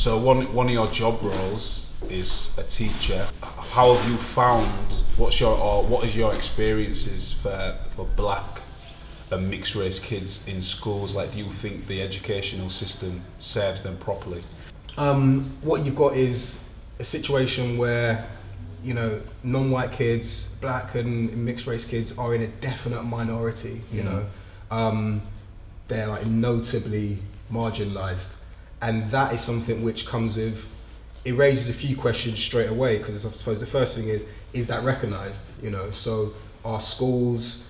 So one of your job roles is a teacher. How have you found? What is your experiences for black and mixed race kids in schools? Like, do you think the educational system serves them properly? What you've got is a situation where, you know, non-white kids, black and mixed race kids are in a definite minority. You know, they're like notably marginalised. And that is something which comes with, it raises a few questions straight away, because I suppose the first thing is that recognised, you know? So are schools,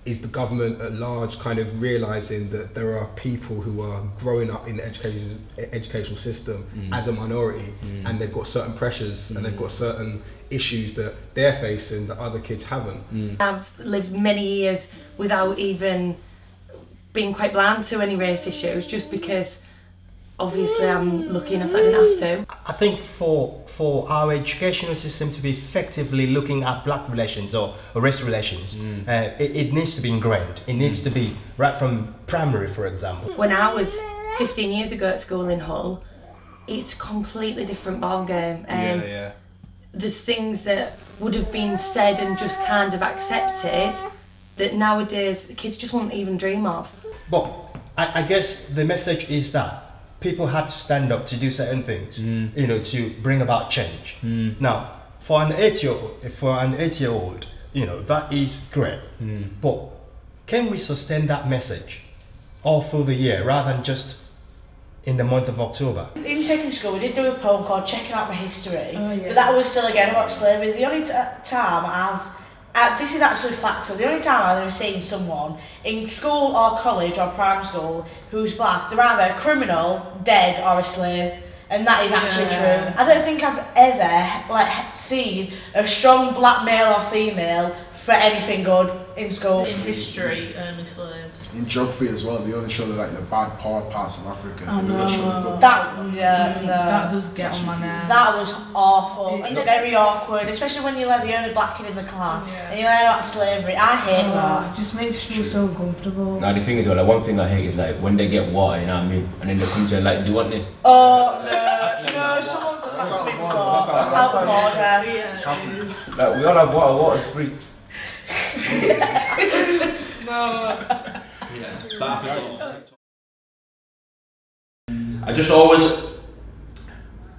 is the government at large kind of realising that there are people who are growing up in the educational system as a minority, and they've got certain pressures and they've got certain issues that they're facing that other kids haven't? I've lived many years without even being quite blind to any race issues, just because obviously I'm lucky enough I didn't have to. I think for our educational system to be effectively looking at black relations or race relations, it needs to be ingrained. It needs to be right from primary, for example. When I was 15 years ago at school in Hull, it's a completely different ballgame. There's things that would have been said and just kind of accepted that nowadays the kids just won't even dream of. But I guess the message is that people had to stand up to do certain things, you know, to bring about change. Now, for an 8-year-old, you know, that is great. But can we sustain that message all through the year rather than just in the month of October? In secondary school, we did do a poem called Checking Out My History, but that was still again about slavery. The only time this is actually factual, the only time I've ever seen someone in school or college or primary school who's black, they're either a criminal, dead, or a slave, and that is actually true. I don't think I've ever seen a strong black male or female for anything good in school. In history, only slaves. In geography as well, they only show the bad parts of Africa. Oh, no. They show the good That does get on my nerves. That was awful and very awkward, especially when you're like the only black kid in the class and you learn about slavery. I hate that. It just makes you feel so uncomfortable. Now the thing is, like, one thing I hate is like when they get water, you know what I mean, and then they come to like, do you want this? Oh no, someone done that to me before. That's out of order. Like, we all have water. Water's free. I just always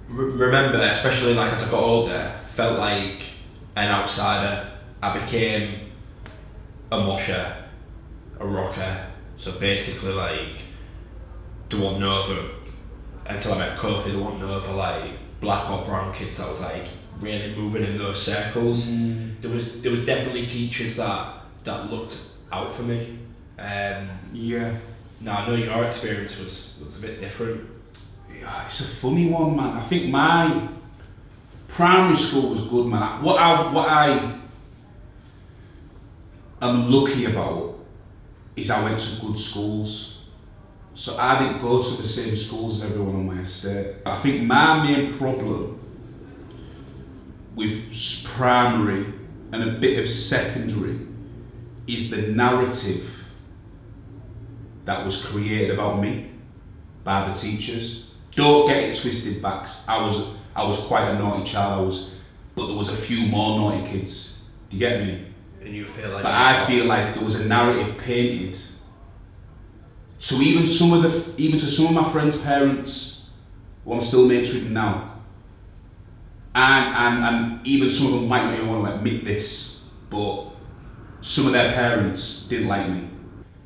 remember, especially like as I got older, felt like an outsider. I became a mosher, a rocker. So basically, like, there wasn't no other, until I met Kofi, there wasn't no other like black or brown kids that was like really moving in those circles. There was definitely teachers that looked out for me. Now I know your experience was a bit different. Yeah, it's a funny one, man. I think my primary school was good, man. What I am lucky about is I went to good schools. So I didn't go to the same schools as everyone on my estate. I think my main problem with primary and a bit of secondary is the narrative that was created about me by the teachers. Don't get it twisted, Bax. I was quite a naughty child, but there was a few more naughty kids. Do you get me? And you feel like. But I feel like there was a narrative painted. So even to some of my friends' parents, who I'm still mates with now, and even some of them might not even want to admit this, but some of their parents didn't like me.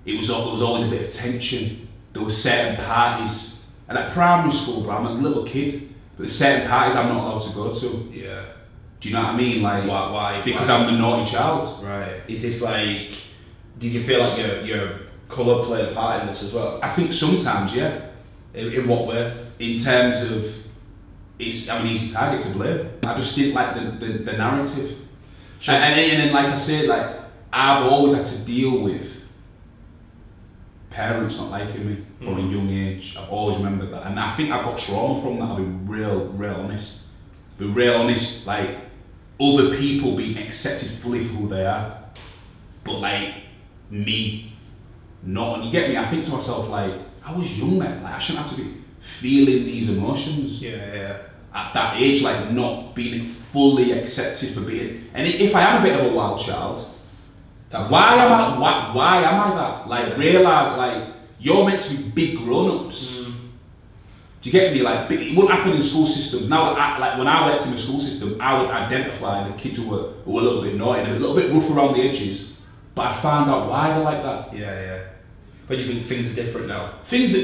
There was always a bit of tension. There were certain parties, and at primary school, bro, I'm a little kid, but there's certain parties I'm not allowed to go to. Yeah. Do you know what I mean? Like, why? Because I'm the naughty child. Right. Is this like? Did you feel like your colour played a part in this as well? I think sometimes, yeah. In what way? In terms of, I'm an easy target to blame. I just didn't like the narrative. Sure. And then, like I said, like, I've always had to deal with parents not liking me from a young age. I've always remembered that, and I think I've got trauma from that. I'll be real honest. Like, other people being accepted fully for who they are, but like me, not. And you get me? I think to myself, like, I was young then. Like, I shouldn't have to be feeling these emotions. Yeah. At that age, like not being fully accepted for being. And if I am a bit of a wild child, why am I that? Like realise like you're meant to be big grown-ups. Do you get me? Like it wouldn't happen in school systems. Now, like when I went to the school system, I would identify the kids who were a little bit naughty and a little bit rough around the edges. But I found out why they're like that. Yeah. But you think things are different now? Things are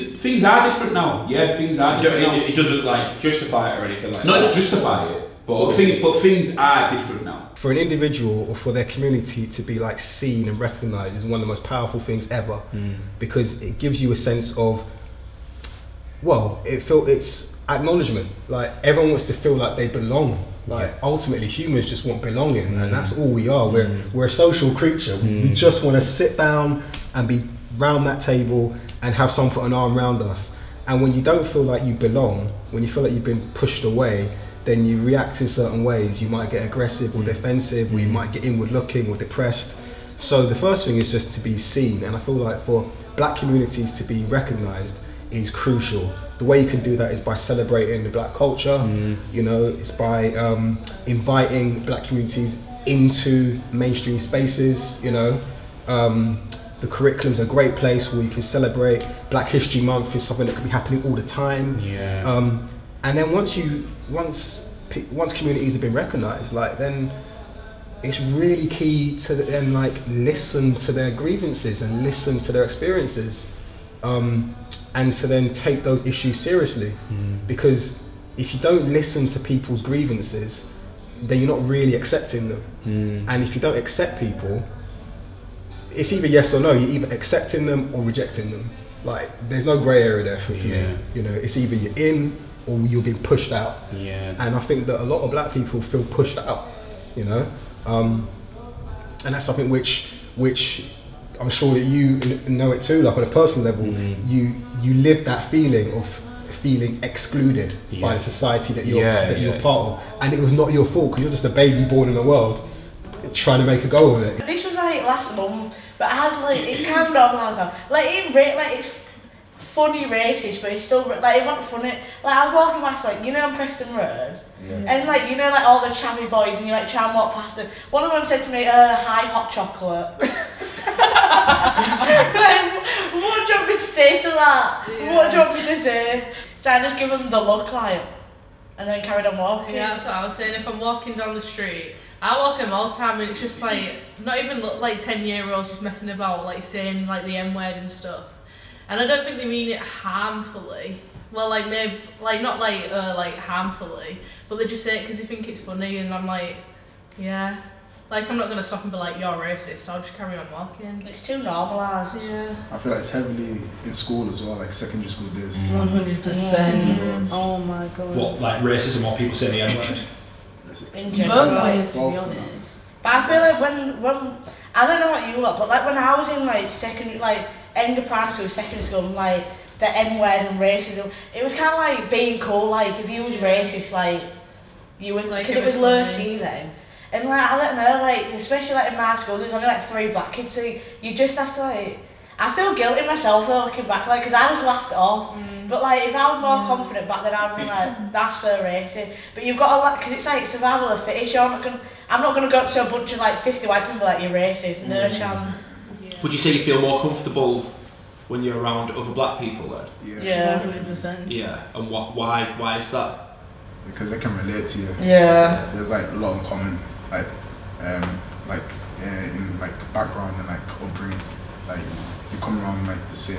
different now. Yeah, things are different now. It doesn't like justify it or anything like that. Not justify it, but things are different now. For an individual or for their community to be like seen and recognised is one of the most powerful things ever, because it gives you a sense of, well, it's acknowledgement. Like everyone wants to feel like they belong. Like ultimately, humans just want belonging, and that's all we are. We're a social creature. We just want to sit down and be round that table and have someone put an arm around us. And when you don't feel like you belong, when you feel like you've been pushed away, then you react in certain ways. You might get aggressive or defensive, or you might get inward looking or depressed. So the first thing is just to be seen, and I feel like for black communities to be recognised is crucial. The way you can do that is by celebrating the black culture. You know, it's by inviting black communities into mainstream spaces. You know, the curriculum's a great place where you can celebrate. Black History Month is something that could be happening all the time. And then once communities have been recognised, like then it's really key to then like listen to their grievances and listen to their experiences. And to then take those issues seriously, because if you don't listen to people's grievances, then you're not really accepting them. And if you don't accept people, it's either yes or no. You're either accepting them or rejecting them. Like there's no grey area there for you. You know, it's either you're in or you're being pushed out. And I think that a lot of black people feel pushed out. You know, and that's something which I'm sure that you know it too, like on a personal level, you live that feeling of feeling excluded by the society that you're part of, and it was not your fault because you're just a baby born in the world trying to make a go of it. This was like last month, but I had like it's kind of normalised now. Like it's funny racist, but it's still like it wasn't funny. Like I was walking past like on Preston Road, and like like all the chavvy boys, and you like try and walk past them. One of them said to me, "Hi, hot chocolate." Like, what do you want me to say to that? What do you want me to say? So I just give them the look like, and then carried on walking. Yeah, that's what I was saying. If I'm walking down the street, I walk them all the time, and it's just like not even look like 10-year-olds just messing about, like saying like the M word and stuff. And I don't think they mean it harmfully. Well, like maybe like not like harmfully, but they just say it because they think it's funny, and I'm like, yeah. Like I'm not gonna stop and be like, you're racist. I'll just carry on walking. It's too normalised. Yeah. I feel like it's heavily in school as well, like secondary school days. 100%. Oh my god. What, like racism or people saying the N word? In general. Both ways, to be honest. But I feel like when I don't know what you lot, but like when I was in like secondary, like end of primary school, secondary school, like the N word and racism, it was kind of like being cool. Like if you was racist, like you was like, because it was lurky then. And like I don't know, like especially like in my school, there's only like 3 black kids, so you just have to like. I feel guilty myself though looking back, like because I just laughed it off. But like if I was more confident back then, I'd be like, that's so racist. But you've got to like, because it's like survival of the fittest. I'm not gonna go up to a bunch of like 50 white people like you're racist. No chance. Would you say you feel more comfortable when you're around other black people then? Yeah. 100%. Yeah. And why is that? Because they can relate to you. Yeah. There's like a lot in common, like in like background and like upbringing, like you come around like the same.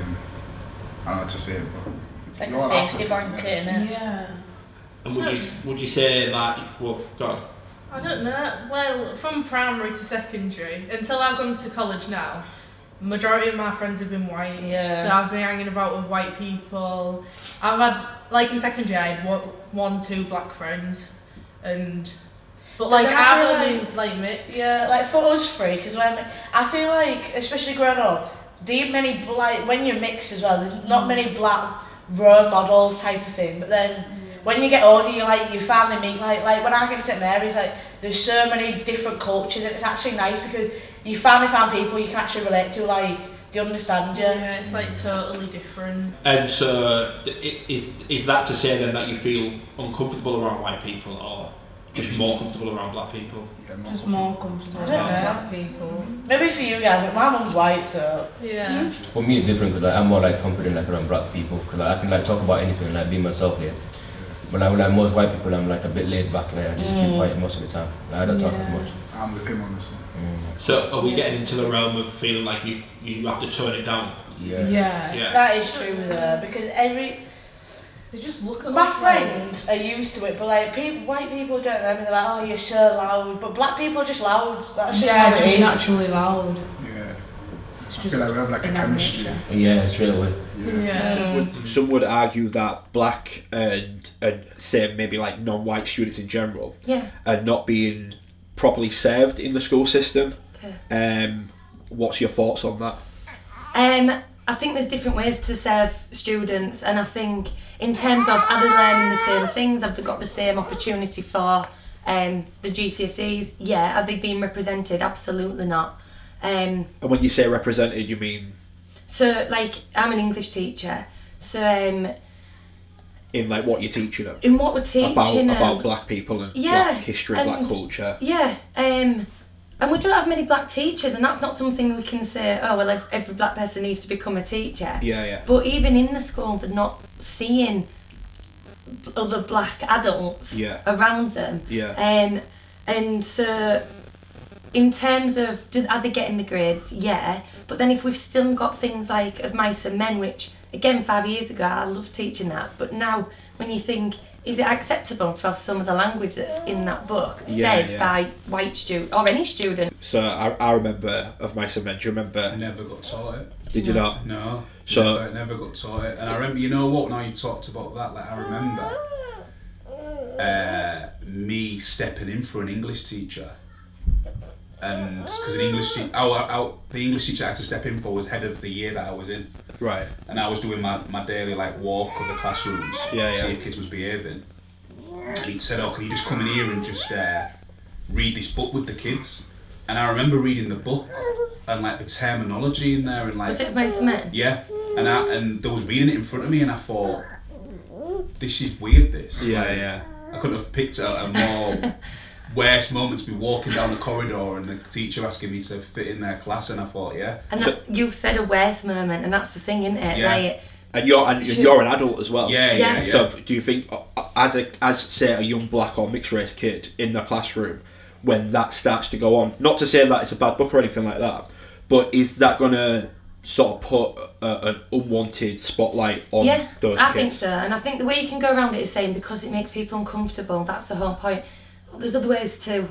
I don't know how to say it, but it's like a safety blanket, innit? Yeah. And would you say that? Well, go on. I don't know. Well, from primary to secondary until I've gone to college now, majority of my friends have been white. Yeah. So I've been hanging about with white people. I've had like in secondary I had 1-2 black friends, but like I've only like mixed. Yeah, like for us three, because I feel like especially growing up, when you're mixed as well, there's not many black role models type of thing. But then when you get older, you finally meet like when I came to St Mary's, like there's so many different cultures, and it's actually nice because you finally find people you can actually relate to, like they understand you. Yeah, it's like totally different. And so, is that to say then that you feel uncomfortable around white people, or just more comfortable around black people? Yeah, Just more comfortable I don't around know. black people. Maybe for you guys, but my mum's white, so Yeah. For me, it's different because like, I'm more like confident like around black people because like, I can like talk about anything and like be myself there. But like, with like most white people, I'm like a bit laid back. Like I just keep quiet most of the time. Like, I don't talk as much. I'm with him on this one. So, are we getting into the realm of feeling like you have to tone it down? Yeah. Yeah. that is true though, because They just look at my us like- friends are used to it, but like white people don't know me. They're like, "Oh, you're so loud," but black people are just loud. That's just how Yeah, it just is. naturally loud. Yeah. I feel like we have like a in our chemistry. nature. Yeah, straight away. Yeah. Some would argue that black and say maybe like non-white students in general Yeah. are not being properly served in the school system. Okay. What's your thoughts on that? I think there's different ways to serve students, and I think in terms of are they learning the same things, have they got the same opportunity for the GCSEs? Yeah. Are they being represented? Absolutely not. And when you say represented, you mean So like I'm an English teacher, so in like what you're teaching them? in what we're teaching About black people and Yeah, black history, black and- culture. Yeah, and we don't have many black teachers, and that's not something we can say, oh, well, every black person needs to become a teacher. Yeah, yeah. But even in the school, they're not seeing other black adults Yeah. around them. Yeah. And so, in terms of, are they getting the grades? Yeah. But then if we've still got things like Of Mice and Men, which, again, 5 years ago, I loved teaching that, but now, when you think, is it acceptable to have some of the language that's in that book said by white student or any student? So I remember Of Mice and Men. Do you remember? I never got taught it. Did you not? No. So never got taught it. And I remember, you know what? Now you talked about that, like I remember me stepping in for an English teacher, and because an English teacher, the English teacher I had to step in for was head of the year that I was in. Right. And I was doing my daily like walk of the classrooms, see if kids was behaving. And he'd said, "Oh, can you just come in here and just read this book with the kids?" And I remember reading the book and like the terminology in there and like. Was it Of Mice and Men? Yeah, and they was reading it in front of me, and I thought, this is weird. This. Yeah, Like, yeah. I couldn't have picked a more worst moment to be walking down the corridor and the teacher asking me to fit in their class, and I thought, yeah. And you've said a worst moment, and that's the thing, isn't it? Yeah. Like, And you're an adult as well. Yeah. So do you think, as say a young black or mixed race kid in the classroom, when that starts to go on, not to say that it's a bad book or anything like that, but is that gonna sort of put an unwanted spotlight on those kids? I think so, and I think the way you can go around it is saying because it makes people uncomfortable. That's the whole point. There's other ways to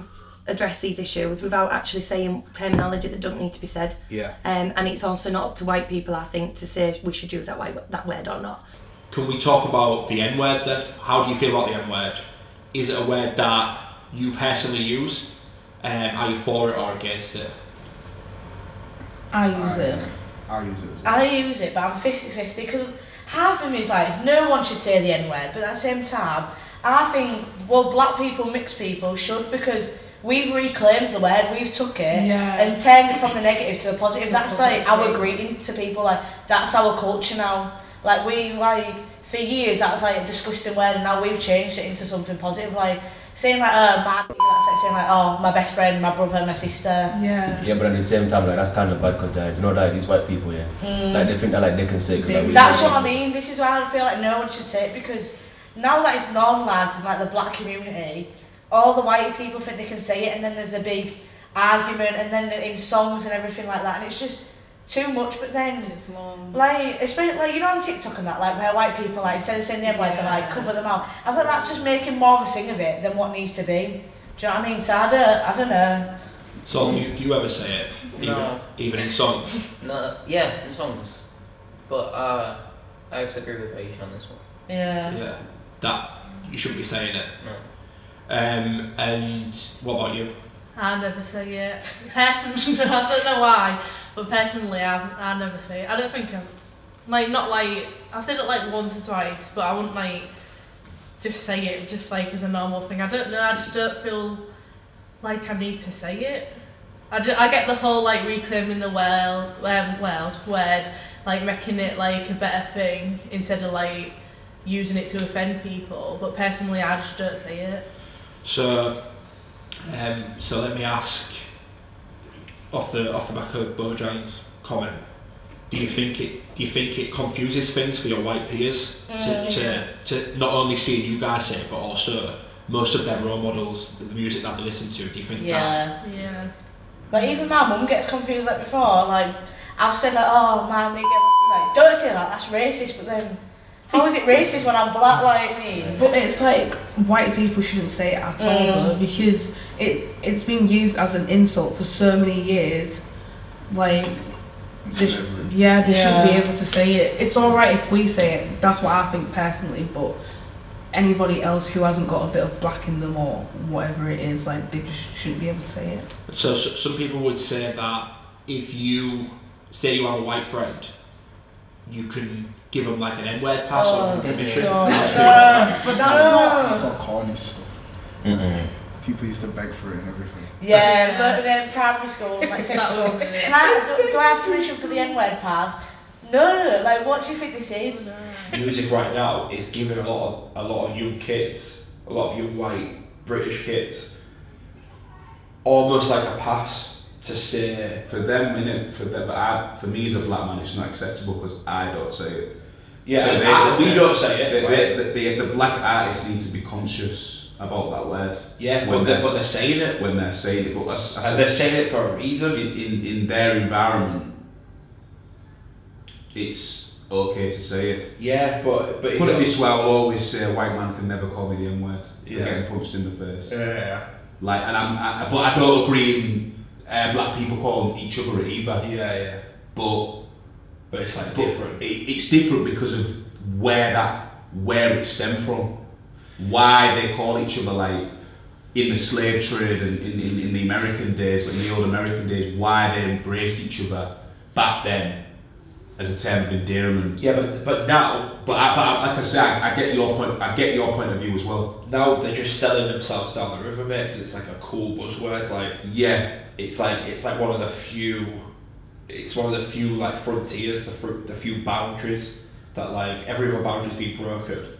address these issues without actually saying terminology that don't need to be said. Yeah. And it's also not up to white people, I think, to say we should use that word or not. Can we talk about the N-word then? How do you feel about the N-word? Is it a word that you personally use? Are you for it or against it? I use it. I use it as well. I use it, but I'm 50-50 because half of me is like, no one should say the N-word, but at the same time, I think, well, black people, mixed people should, because we've reclaimed the word, we've took it and turned it from the negative to the positive. That's like our greeting to people, like that's our culture now. Like for years that's like a disgusting word, and now we've changed it into something positive, like saying like my, that's like saying like, oh, my best friend, my brother, my sister. Yeah, but at the same time, like that's kind of bad because you know, like these white people, like they think that like they can say. That's what I mean. This is why I feel like no one should say it, because now that it's normalised in like the black community, all the white people think they can say it, and then there's a big argument, and then in songs and everything like that, and it's just too much. But then it's long. Like, especially like, you know, on TikTok and that, like where white people like instead of saying the N-word, they like cover them out. I think that's just making more of a thing of it than what needs to be. Do you know what I mean? So I don't know. So do you ever say it? Even in songs? No, yeah, in songs. But I have to agree with Aisha on this one. Yeah. That you shouldn't be saying it. No. And what about you? I never say it. Personally, I don't know why, but personally, I never say it. I don't think I've said it like once or twice, but I wouldn't like just say it just like as a normal thing. I don't know. I just don't feel like I need to say it. I get the whole like reclaiming the word, like making it like a better thing instead of like using it to offend people. But personally, I just don't say it. So let me ask, off the back of Bojane's comment, do you think it confuses things for your white peers to not only see you guys say it, but also most of their role models, the music that they listen to? Do you think that? Yeah. Like even my mum gets confused like before. Like I've said like, oh my nigga, like don't say that. That's racist. But then, how is it racist when I'm black like me? But it's like white people shouldn't say it at all though, because it's been used as an insult for so many years. Like, they shouldn't be able to say it. It's alright if we say it. That's what I think personally. But anybody else who hasn't got a bit of black in them or whatever it is, like they just shouldn't be able to say it. So some people would say that if you say you have a white friend, you can give them like an N-word pass or permission. But That's all corny stuff. Mm-mm. People used to beg for it and everything. Yeah, but then primary school, like secondary school, do I have permission for the N-word pass? No, like what do you think this is? Music right now is giving a lot of young kids, a lot of young white British kids, almost like a pass to say. For them, innit? For me as a black man, it's not acceptable because I don't say it. Yeah, so we don't say it. The black artists need to be conscious about that word. Yeah, but they're saying it. When they're saying it, but and they're saying it for a reason. In their environment, it's okay to say it. Yeah, but put it this way, I'll always say a white man can never call me the N-word. Yeah. Getting punched in the face. Yeah. Like, but I don't agree in black people calling each other it either. Yeah. But it's like different. It's different because of where it stemmed from. Why they call each other, like in the slave trade and in the American days, like in the old American days, why they embraced each other back then as a term of endearment. Yeah, but now, but like I say, I get your point. I get your point of view as well. Now they're just selling themselves down the river, mate, because it's like a cool buzzword. Like it's like one of the few. It's one of the few like frontiers, the few boundaries that like every other boundary's been broken.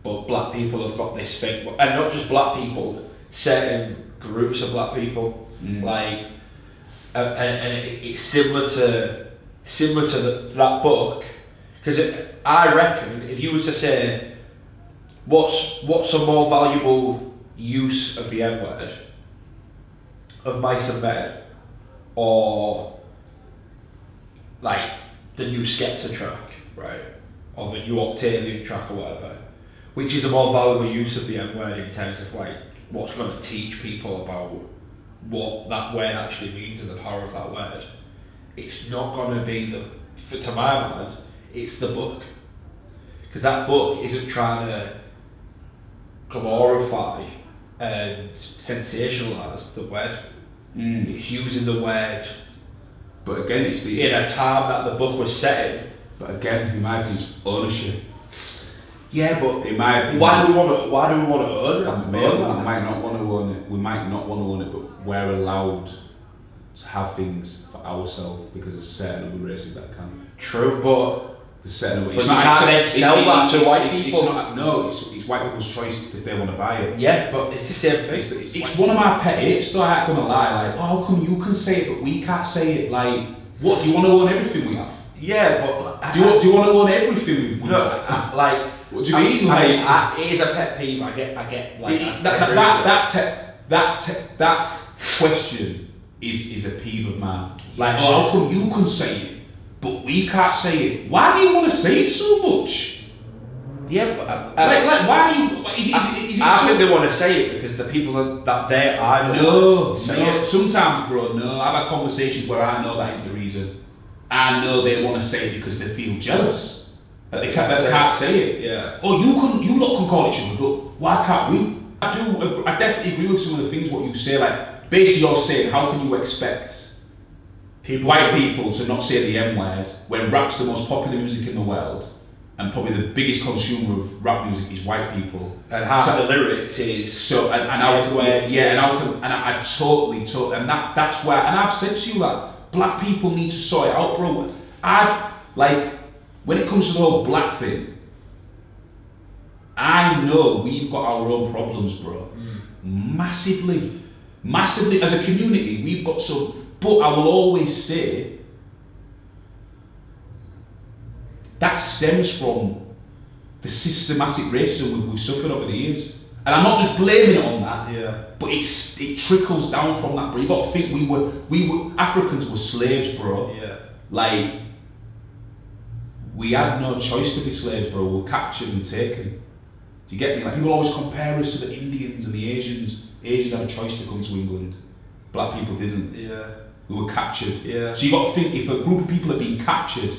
But black people have got this thing, and not just black people, certain groups of black people, like, and it's similar to that book, because I reckon if you was to say, what's a more valuable use of the N-word, of Mice and Men, or like the new Skepta track, right, or the new Octavian track or whatever. Which is a more valuable use of the N-word in terms of like what's going to teach people about what that word actually means and the power of that word. It's not going to be to my mind, it's the book. Because that book isn't trying to glorify and sensationalise the word. It's using the word, but again, it's in a time that the book was set in. But again, in my opinion, it's ownership. Yeah, but in my opinion, why do we want to own it? We might not want to own it. We might not want to own it, but we're allowed to have things for ourselves because there's certain other races that can. True, but there's certain. But you can't then sell that to white people. It's white people's choice if they want to buy it. Yeah, but it's the same thing. It's one of my pet hates, though. I ain't gonna lie. Like, how come you can say it but we can't say it? Like, what do you want to own everything we have? Yeah, but do you want to own everything we have? Like. What do you mean? It is a pet peeve. I get like that question is a peeve of mine. Like, how come you can say it, but we can't say it? Why do you want to say it so much? Yeah, but like why do you? I think they want to say it because the people that they are no. Sometimes, bro, no. I've had conversations where I know that ain't the reason. I know they want to say it because they feel jealous. They can't say it. Yeah. Oh, you lot can call each other, but why can't we? I definitely agree with some of the things what you say. Like, basically, you're saying, how can you expect white people to not say the N-word when rap's the most popular music in the world, and probably the biggest consumer of rap music is white people. And half the lyrics is so and I totally and that's where, and I've said to you that black people need to sort it out, bro. I'd like, when it comes to the whole black thing, I know we've got our own problems, bro. Massively as a community we've got some, but I will always say that stems from the systematic racism we've suffered over the years. And I'm not just blaming it on that, but it trickles down from that. But you got to think we were Africans were slaves, bro. Like, we had no choice to be slaves, bro. We were captured and taken. Do you get me? Like, people always compare us to the Indians and the Asians. Asians had a choice to come to England. Black people didn't. We were captured. So you got to think, if a group of people are being captured,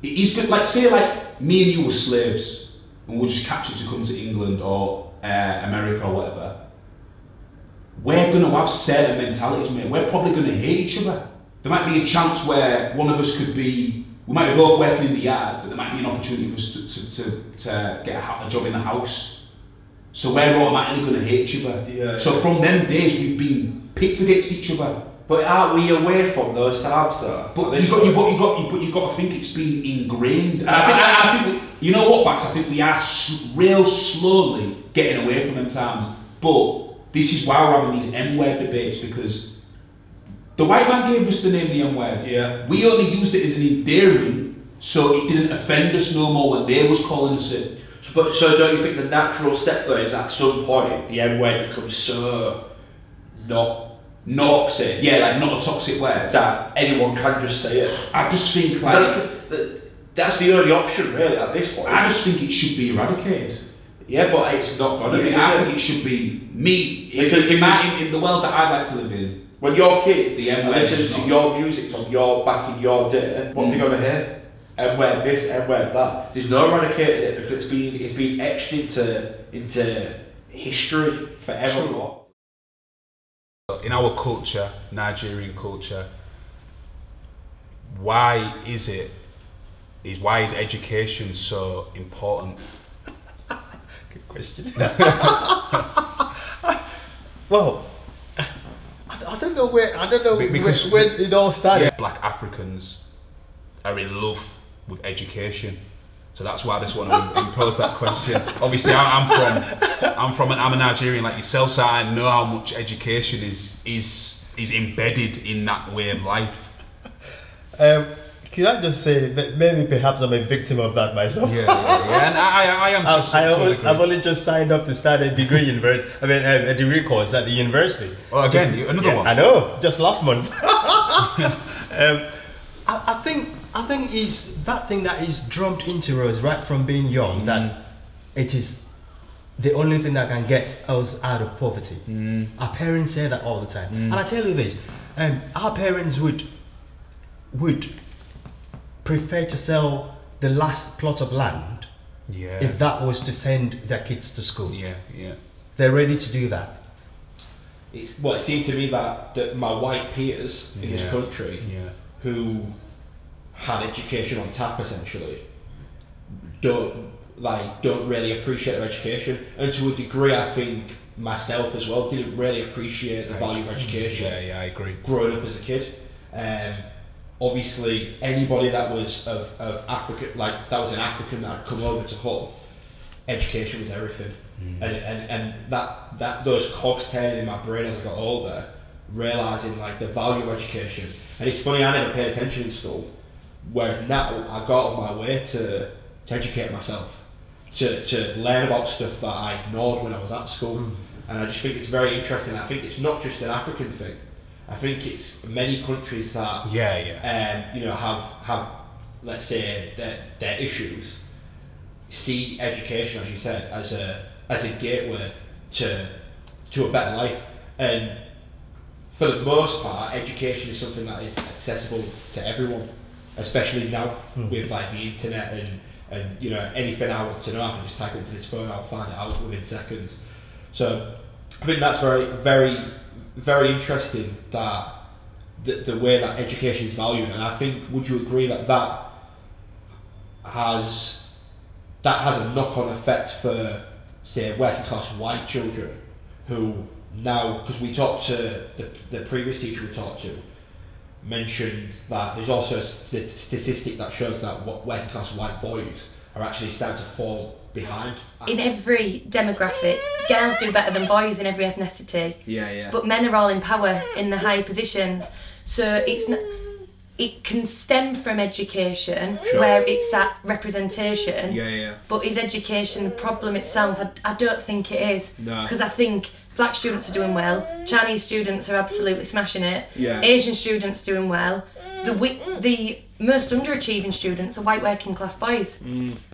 it is good. Like, say like me and you were slaves and we were just captured to come to England or America or whatever. We're going to have certain mentalities, mate. We're probably going to hate each other. There might be a chance where one of us could be, we might be both working in the yard, and there might be an opportunity for us to get a job in the house. So we're automatically going to hate each other. So from them days, we've been picked against each other. But aren't we away from those times though? But you've got to think it's been ingrained. And I think you know what, Bax? I think we are real slowly getting away from them times. But this is why we're having these M-word debates, because the white man gave us the name the M-word. We only used it as an endearing, so it didn't offend us no more when they was calling us it. So don't you think the natural step though is at some point the M-word becomes so not toxic? Like not a toxic word. That anyone can just say it. I just think like that's the only option really at this point. I just think it should be eradicated. Yeah, but it's not going to be. I think it should be in the world that I'd like to live in. When your kids listen to your music from back in your day, what are they going to hear? M-word this, M-word that. There's no eradicating it because it's been etched into history forever. In our culture, Nigerian culture, why is education so important? Good question. Well, I don't know where it all started. Black Africans are in love with education. So that's why I just want to impose that question. Obviously, I'm a Nigerian like yourself, so I know how much education is embedded in that way of life. Can I just say that maybe perhaps I'm a victim of that myself? Yeah. And I am. I've only just signed up to start a degree a degree course at the university. Oh, again, another one. I know, just last month. I think is that thing that is drummed into us right from being young, that it is the only thing that can get us out of poverty. Our parents say that all the time. And I tell you this, our parents would prefer to sell the last plot of land if that was to send their kids to school. They're ready to do that. It seemed to me that my white peers in this country who had education on tap essentially don't really appreciate their education, and to a degree I think myself as well didn't really appreciate the value of education. I agree. Growing up as a kid, obviously anybody that was of Africa, like that was an African that had come over to Hull, education was everything. And that those cogs turning in my brain as I got older, realising like the value of education. And it's funny, I never paid attention in school, whereas now I go out of my way to educate myself, to learn about stuff that I ignored when I was at school. And I just think it's very interesting. I think it's not just an African thing. I think it's many countries that have let's say their issues, see education, as you said, as a gateway to a better life. And for the most part, education is something that is accessible to everyone, especially now with like the internet and you know, anything I want to know, I can just type into this phone, I'll find it out within seconds. So I think that's very, very, very interesting, that the way that education is valued. And I think, would you agree that has a knock-on effect for, say, working class white children who now, because we talked to the previous teacher we talked to, mentioned that there's also a statistic that shows that working class white boys are actually starting to fall behind. In every demographic, girls do better than boys in every ethnicity. Yeah. But men are all in power in the high positions. So it can stem from education, where it's that representation. Yeah. But is education the problem itself? I don't think it is. No. Because I think black students are doing well, Chinese students are absolutely smashing it, Yeah. Asian students doing well. The most underachieving students are white working class boys.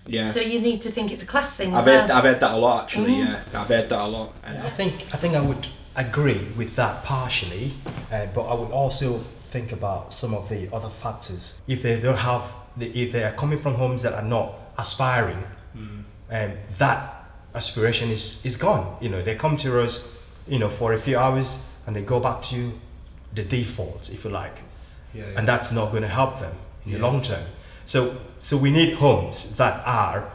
Yeah. So you need to think it's a class thing. I've heard that a lot actually. Yeah, I've heard that a lot. And I think I would agree with that partially, but I would also think about some of the other factors. If they don't have, if they are coming from homes that are not aspiring, that aspiration is gone. You know, they come to us, you know, for a few hours and they go back to the default, if you like. And that's not going to help them in the long term. So we need homes that are,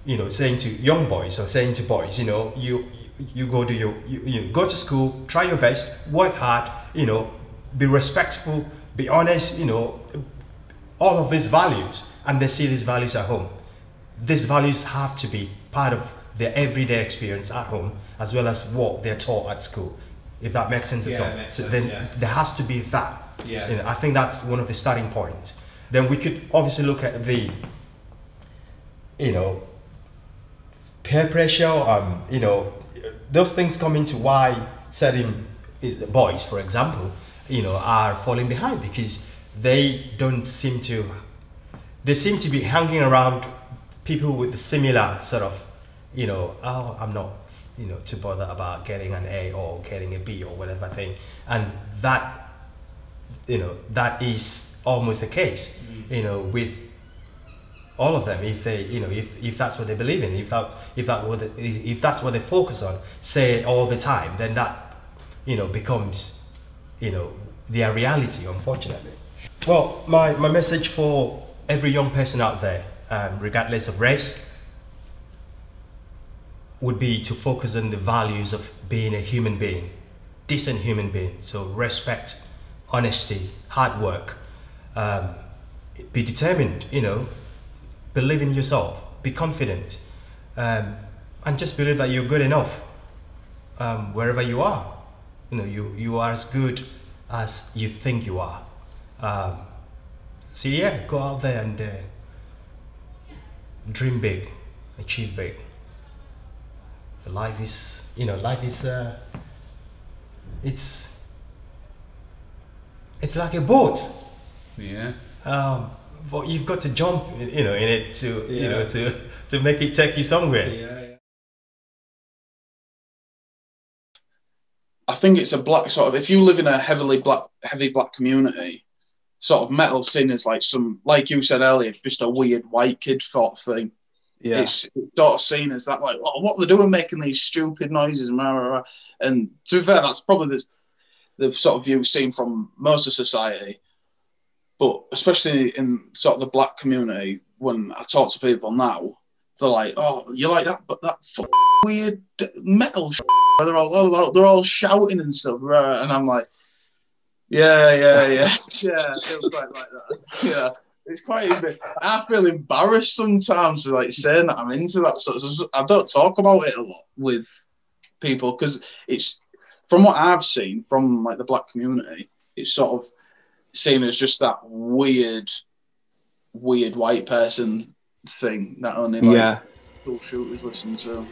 you know, saying to young boys or saying to boys, you know, you go to you go to school, try your best, work hard, you know, be respectful, be honest, you know, all of these values, and they see these values at home. These values have to be part of their everyday experience at home, as well as what they're taught at school, if that makes sense at all. Then there has to be that. You know, I think that's one of the starting points. Then we could obviously look at the, you know, peer pressure, you know, those things come into why certain boys, for example, you know, are falling behind, because they seem to be hanging around people with a similar sort of, you know, oh, I'm not, you know, too bothered about getting an A or getting a B or whatever thing. And that, you know, that is almost the case, you know, with all of them. If they, you know, if that's what they believe in, if that's what they focus on, say all the time, then that, you know, becomes, you know, their reality, unfortunately. Well, my message for every young person out there, regardless of race, would be to focus on the values of being a human being, decent human being. So respect, honesty, hard work, be determined, you know, believe in yourself, be confident, and just believe that you're good enough wherever you are. You know, you are as good as you think you are. So yeah, go out there and dream big, achieve big. The life is, you know, it's like a boat. Yeah. But you've got to jump, you know, in it to, you know, to make it take you somewhere. Yeah. I think it's a black sort of, if you live in a heavy black community, sort of metal seen as like some, like you said earlier, just a weird white kid sort of thing. Yeah. It's sort of seen as that, like, oh, what are they doing making these stupid noises? And to be fair, that's probably the sort of view seen from most of society. But especially in sort of the black community, when I talk to people now, they're like, oh, you like that, but that weird metal shit. They're all shouting and stuff. And I'm like, yeah. Yeah, it feels quite like that. Yeah. It's quite a bit. I feel embarrassed sometimes for like saying that I'm into that sort of. I don't talk about it a lot with people because it's, from what I've seen from like the black community, it's sort of seen as just that weird white person thing that only like school shooters listen to.